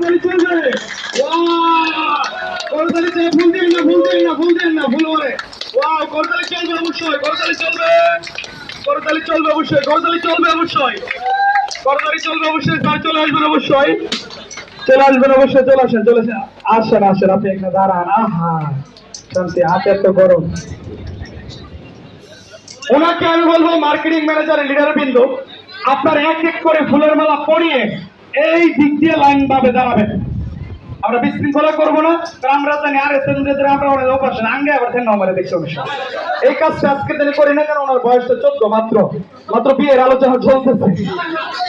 করতালি চলবে। করতালি চলবে, ফুল দিন না, ফুল দিন না, ফুল দিন না, ফুল মারে। করতালি চলবে অবশ্যই, করতালি চলবে, করতালি চলবে অবশ্যই, করতালি চলবে অবশ্যই, করতালি চলবে অবশ্যই। স্যার চলে আসবেন অবশ্যই, চলে আসবেন অবশ্যই, চলে আসেন, চলে আসেন, আসেন আসেন, আপনি একটা দাঁড়ান। আহা শান্তি, হাতে এত গরম। ওনাকে আমি বলবো মার্কেটিং ম্যানেজারের লিডার বিন্দু, আপনার এক এক করে ফুলের মালা পরিয়ে এই দিক দিয়ে লাইন ভাবে দাঁড়াবেন। আমরা বিশৃঙ্খলা করবো না, কারণ আমরা জানি আর আমরা অনেক অপারেশন আঙ্গে আবার ঠেন আমাদের দেখছি অনুষ্ঠান। এই কাজটা আজকে দিনে করি না, কারণ ওনার বয়সটা 14 মাত্র, মাত্র বিয়ের আলোচনা চলতেছে।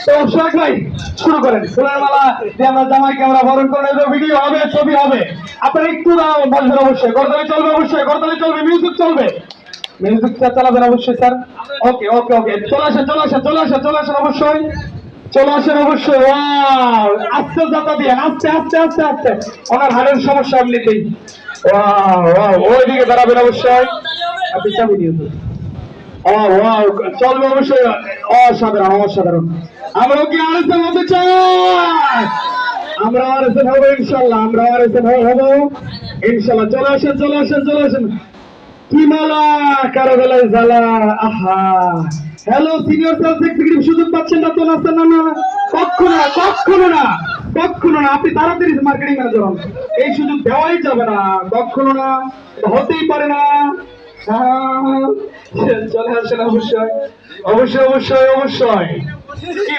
তো সোহাগ ভাই শুরু করেন, ফুলের মালা দিয়ে আমরা জামাইকে আমরা বরণ করে নেবো, ভিডিও হবে, ছবি হবে। আপনারা একটু দাঁড়ান, বসবেন অবশ্যই, করতালি চলবে অবশ্যই, করতালি চলবে, মিউজিক চলবে, মিউজিকটা চালাবেন অবশ্যই স্যার। ওকে ওকে ওকে, চলে আসেন, চলে আসেন, চলে আসেন, চলে আসেন অবশ্যই, চলে আসেন অবশ্যই। আস্তে যাতা দিয়ে, আস্তে আস্তে আস্তে আস্তে, ওনার হাড়ের সমস্যা এমনিতেই। ওইদিকে দাঁড়াবেন অবশ্যই, আপনি চাবি দিয়ে দেন। চলবে অবশ্যই, অসাধারণ অসাধারণ। আমরা কি আরএসএন হতে চাই? আমরা আরএসএন হবো ইনশাল্লাহ, আমরা আরএসএন হবো ইনশাল্লাহ। চলে আসেন, চলে আসেন, চলে আসেন। কি মালা কারো বেলায় জ্বালা। আহা, হ্যালো সিনিয়র সেলস এক্সিকিউটিভ, সুযোগ পাচ্ছেন না তো? নাস্তা না না, কখনো না, কখনো না, কখনো না। আপনি তাড়াতাড়ি মার্কেটিং ম্যানেজার হন, এই সুযোগ দেওয়াই যাবে না, কখনো না, হতেই পারে না। চলে আসেন অবশ্যই, অবশ্যই অবশ্যই অবশ্যই।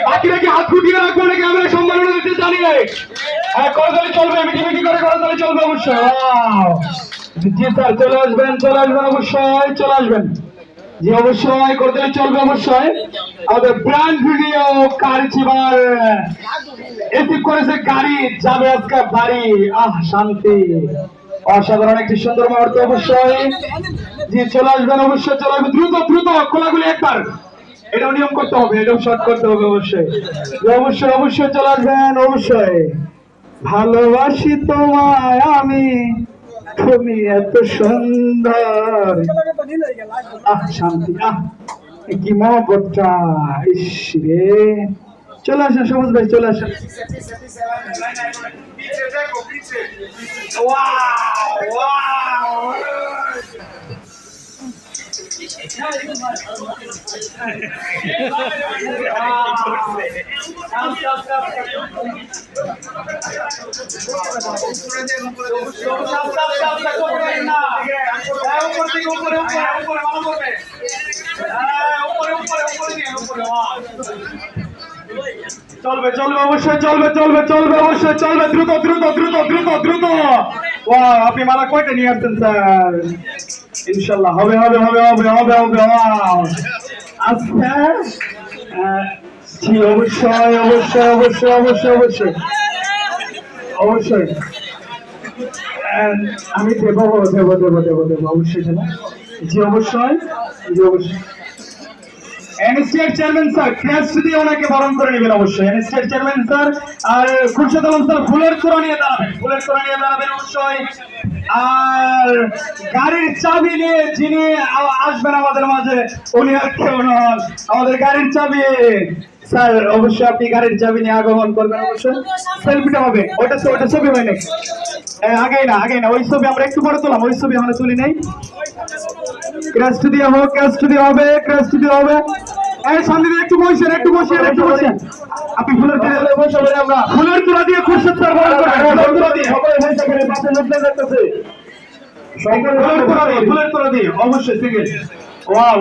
বাকিরা কি হাত ফুটিয়ে রাখবো নাকি আমরা সম্মাননা দিতে জানি নাই? হ্যাঁ, করতালি চলবে, মিটিমিটি করে করতালি চলবে অবশ্যই। জি স্যার, চলে আসবেন, চলে আসবেন অবশ্যই, চলে আসবেন। জি অবশ্যই, করতালি চলবে অবশ্যই। আমাদের ব্র্যান্ড ভিডিও কারচিবার এসিভ করেছে গাড়ি, যাবে আজকে বাড়ি। শান্তি, অসাধারণ একটি সুন্দর মুহূর্ত অবশ্যই। জি চলে আসবেন অবশ্যই, চলে আসবেন, দ্রুত দ্রুত, খোলাগুলি একবার, এটাও নিয়ম করতে হবে, এটাও শর্ট করতে হবে অবশ্যই। অবশ্যই অবশ্যই চলে আসবেন অবশ্যই। ভালোবাসি তোমায় আমি, তুমি এত সুন্দর। শান্তি, কি মহব্বতটা, ইস রে। চলে আসেন সবুজ ভাই, চলে আসেন। চলবে চলবে অবশ্যই, চলবে চলবে চলবে অবশ্যই, চলবে, দ্রুত দ্রুত দ্রুত দ্রুত দ্রুত। আপনি মালা কয়টা নিয়ে আসছেন স্যার? ইনশাল্লাহ হবে হবে হবে হবে হবে হবে। আচ্ছা, জি অবশ্যই অবশ্যই অবশ্যই অবশ্যই অবশ্যই অবশ্যই। আমি দেবো দেবো দেবো দেবো দেবো অবশ্যই দেবো। জি অবশ্যই, জি অবশ্যই। এনএসটিআর চেয়ারম্যান স্যার ক্রেস্ট দিয়ে ওনাকে বরণ করে নেবেন অবশ্যই। এনএসটিআর চেয়ারম্যান স্যার আর খুরশেদ আলম স্যার ফুলের তোড়া নিয়ে দাঁড়াবেন, ফুলের তোড়া নিয়ে দাঁড়াবেন অবশ্যই। আর গাড়ির চাবি নিয়ে যিনি আসবেন আমাদের মাঝে, উনি আর কেউ নন, আমাদের গাড়ির চাবি স্যার। অবশ্যই আপনি গাড়ির চাবি নিয়ে আগমন করবেন অবশ্যই। সেলফিটা হবে, ওটা ছবি হয় নাকি? আগেই না, আগেই না, ওই ছবি আমরা একটু পরে তুললাম, ওই ছবি আমরা তুলি নাই। ক্রেস্ট দিয়ে হোক, ক্রেস্ট দিয়ে হবে, ক্রেস্ট দিয়ে হবে। এই সামনে দিয়ে একটু বসেন, একটু বসেন, একটু বসেন। আপনি ফুলের তোড়া বসে বলে, আমরা ফুলের তোড়া দিয়ে খুরশেদ স্যার বরণ করবেন, ফুলের তোড়া দিয়ে সকলে বসে করে পাশে লোকটা দেখতেছে, সকলে ফুলের তোড়া দিয়ে, ফুলের তোড়া দিয়ে অবশ্যই। ঠিক আছে, ওয়াও।